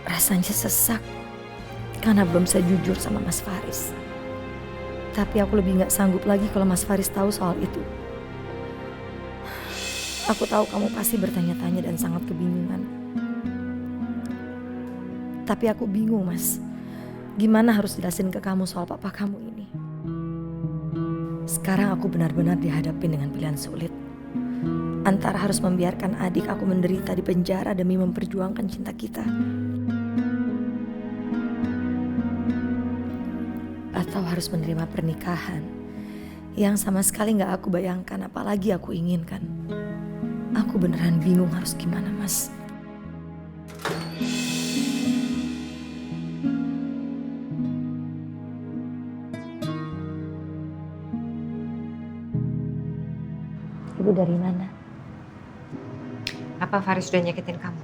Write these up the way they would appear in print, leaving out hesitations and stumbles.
Rasanya sesak karena belum bisa jujur sama Mas Faris. Tapi aku lebih gak sanggup lagi kalau Mas Faris tahu soal itu. Aku tahu kamu pasti bertanya-tanya dan sangat kebingungan. Tapi aku bingung, Mas. Gimana harus jelasin ke kamu soal papa kamu ini? Sekarang aku benar-benar dihadapin dengan pilihan sulit. Antara harus membiarkan adik aku menderita di penjara demi memperjuangkan cinta kita, atau harus menerima pernikahan yang sama sekali gak aku bayangkan, apalagi aku inginkan. Aku beneran bingung harus gimana, Mas. Ibu dari mana? Apa Faris sudah nyakitin kamu?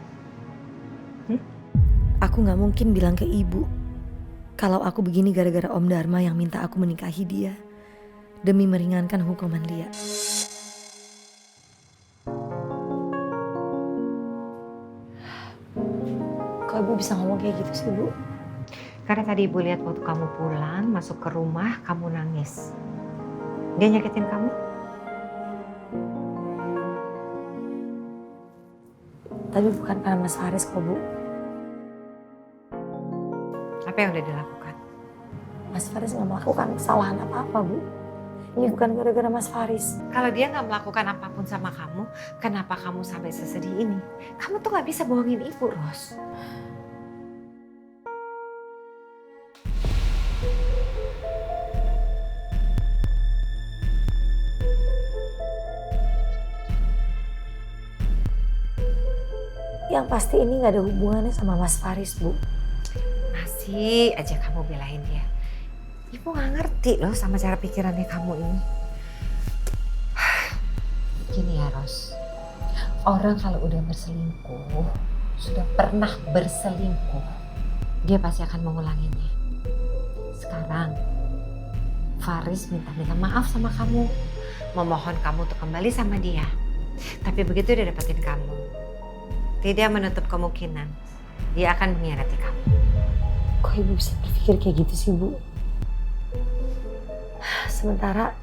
Aku gak mungkin bilang ke ibu kalau aku begini gara-gara Om Dharma yang minta aku menikahi dia demi meringankan hukuman Lia. Kok ibu bisa ngomong kayak gitu sih, Bu? Karena tadi ibu lihat waktu kamu pulang, masuk ke rumah, kamu nangis. Dia nyakitin kamu? Tapi bukan karena Mas Faris kok, Bu. Apa yang udah dilakukan? Mas Faris gak melakukan kesalahan apa-apa, Bu. Ini bukan gara-gara Mas Faris. Kalau dia nggak melakukan apapun sama kamu, kenapa kamu sampai sesedih ini? Kamu tuh nggak bisa bohongin ibu, Ros. Yang pasti ini gak ada hubungannya sama Mas Faris, Bu. Masih aja kamu belain dia. Ibu nggak ngerti loh sama cara pikirannya kamu ini. Gini ya, Ros. Orang kalau udah berselingkuh, sudah pernah berselingkuh, dia pasti akan mengulanginya. Sekarang, Faris minta maaf sama kamu, memohon kamu untuk kembali sama dia. Tapi begitu dia dapetin kamu, tidak menutup kemungkinan dia akan mengkhianati kamu. Kok ibu bisa berpikir kayak gitu sih, Bu? Sementara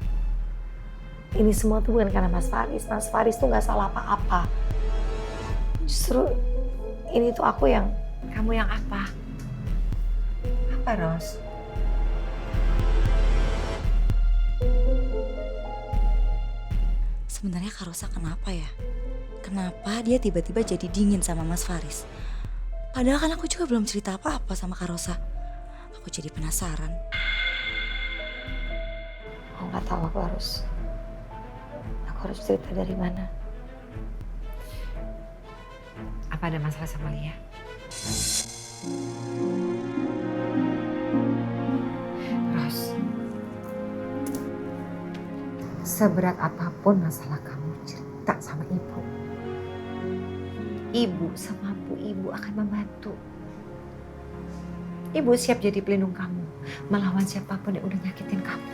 ini semua tuh bukan karena Mas Faris. Mas Faris tuh gak salah apa-apa. Justru ini tuh aku yang... Kamu yang apa? Apa, Ros? Sebenarnya Kak Rosa kenapa ya? Kenapa dia tiba-tiba jadi dingin sama Mas Faris? Padahal kan aku juga belum cerita apa-apa sama Kak Rosa. Aku jadi penasaran. Aku gak tahu aku harus cerita dari mana. Apa ada masalah sama Lia? Ros, seberat apapun masalah kamu, cerita sama ibu. Ibu semampu ibu akan membantu. Ibu siap jadi pelindung kamu, melawan siapapun yang udah nyakitin kamu.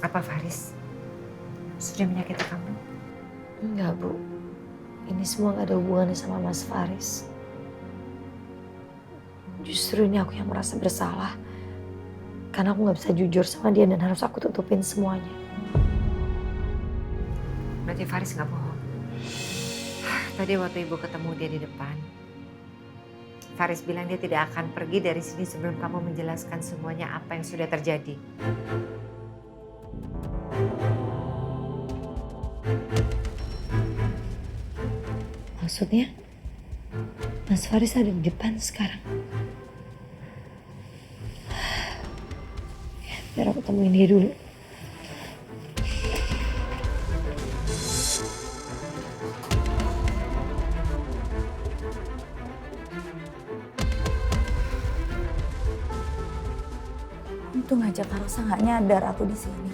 Apa Faris sudah menyakiti kamu? Enggak, Bu. Ini semua gak ada hubungannya sama Mas Faris. Justru ini aku yang merasa bersalah. Karena aku gak bisa jujur sama dia dan harus aku tutupin semuanya. Berarti Faris gak bohong. Tadi waktu ibu ketemu dia di depan, Faris bilang dia tidak akan pergi dari sini sebelum kamu menjelaskan semuanya apa yang sudah terjadi. Maksudnya, Mas Faris ada di depan sekarang. Biar aku temuin dia dulu. Untung aja Kak Rosa nggak nyadar aku di sini.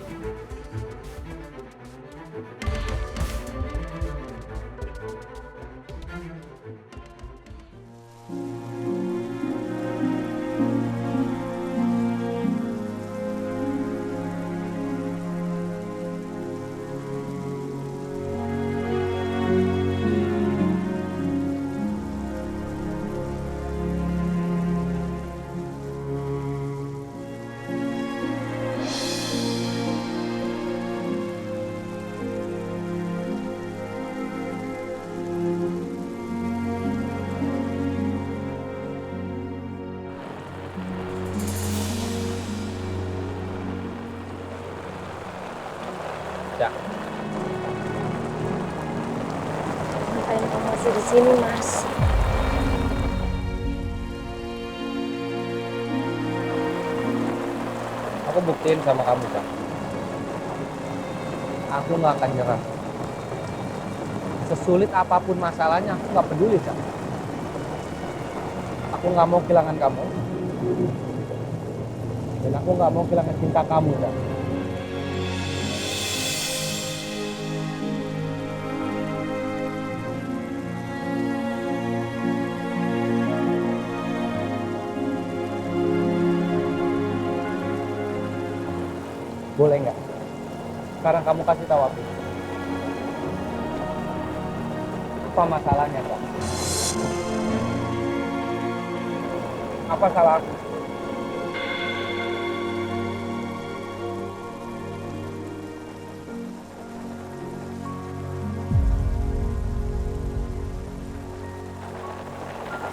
Cak, Ngapain kamu masih di sini, Mas? aku buktiin sama kamu, Cak. Aku nggak akan nyerah. Sesulit apapun masalahnya, aku nggak peduli, Cak. Aku nggak mau kehilangan kamu. Dan aku nggak mau kehilangan cinta kamu, Cak. Boleh nggak? Sekarang kamu kasih tahu aku. Apa masalahnya, Kak? Apa salah aku?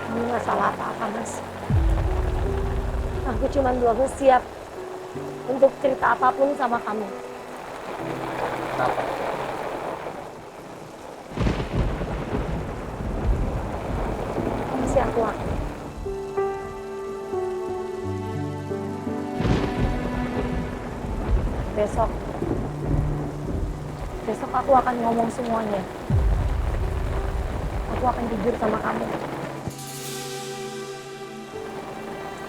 Ini nggak salah apa-apa, Mas. Aku cuma belum siap untuk cerita apapun sama kamu. Kenapa? Kasih aku waktu. Besok aku akan ngomong semuanya. Aku akan jujur sama kamu.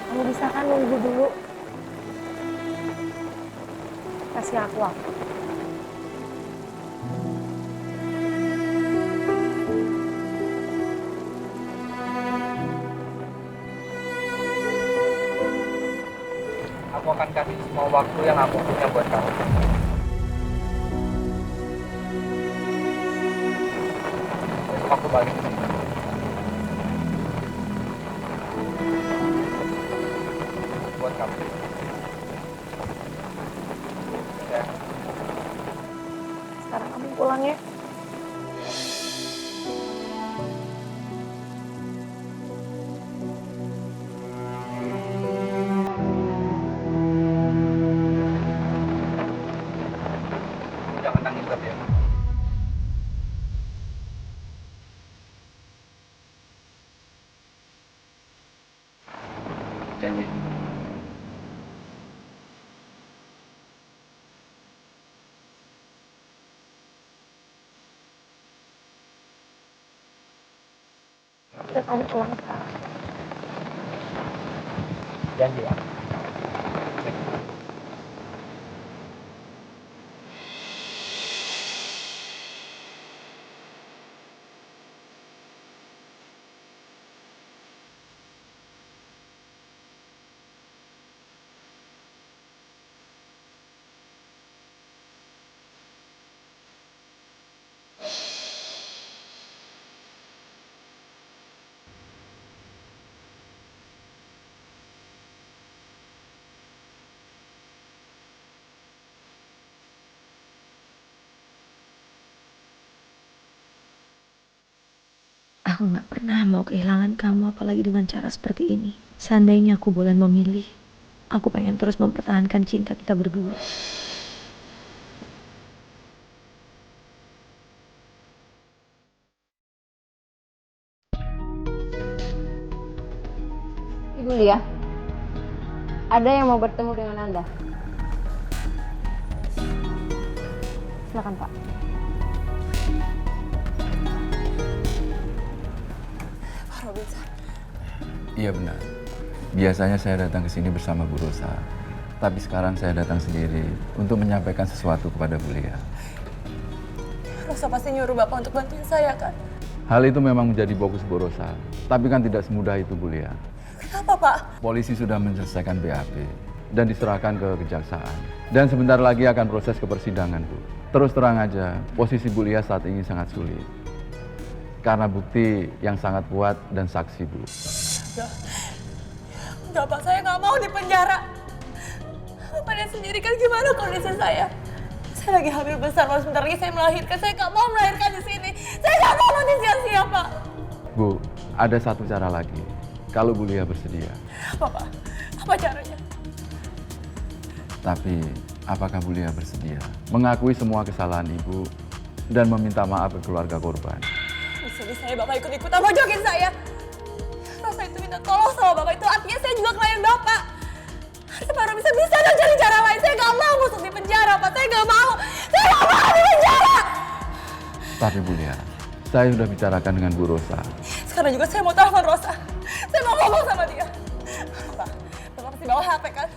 Kamu bisa kan nunggu dulu? Kasih aku waktu. Aku akan kasih semua waktu yang aku punya buat kamu. Besok aku balik ke sini. Buat kamu. Ya. Sekarang kamu pulang ya. Jangan nangis terus ya. Janji. Dan kamu pulang sekarang. Janji ya. Aku nggak pernah mau kehilangan kamu, apalagi dengan cara seperti ini. Seandainya aku boleh memilih, aku pengen terus mempertahankan cinta kita berdua. Ibu Lia, ada yang mau bertemu dengan Anda. Silakan, Pak. Pak Robinson. Iya benar. Biasanya saya datang ke sini bersama Bu Rosa. Tapi sekarang saya datang sendiri untuk menyampaikan sesuatu kepada Bu Lia. Rosa pasti nyuruh Bapak untuk bantuin saya, kan? Hal itu memang menjadi fokus Bu Rosa. Tapi kan tidak semudah itu Bu Lia. Kenapa, Pak? Polisi sudah menyelesaikan BAP dan diserahkan ke kejaksaan. Dan sebentar lagi akan proses ke persidangan, Bu. Terus terang aja, posisi Bu Lia saat ini sangat sulit. Karena bukti yang sangat kuat dan saksi, Bu. Enggak, Pak. Saya nggak mau di penjara. Bapak lihat sendiri kan gimana kondisi saya. Saya lagi hamil besar, Pak. Sebentar lagi saya melahirkan. Saya nggak mau melahirkan di sini. Saya nggak mau mati sia-sia, Pak. Bu, ada satu cara lagi. Kalau Bu Lia bersedia. Apa, Pak? Apa caranya? Tapi apakah Bu Lia bersedia mengakui semua kesalahan Ibu dan meminta maaf ke keluarga korban? Bisa-bisanya Bapak ikut-ikutan mojokin saya. Rosa itu minta tolong sama Bapak, itu artinya saya juga klien Bapak. Separuh bisa-bisa dong cari cara lain. Saya gak mau masuk di penjara, Pak. Saya gak mau. Saya gak mau di penjara. Tapi Bu Lia, saya sudah bicarakan dengan Bu Rosa. Sekarang juga saya mau telepon Rosa. Saya mau ngomong sama dia. Bapak pasti bawa HP kan?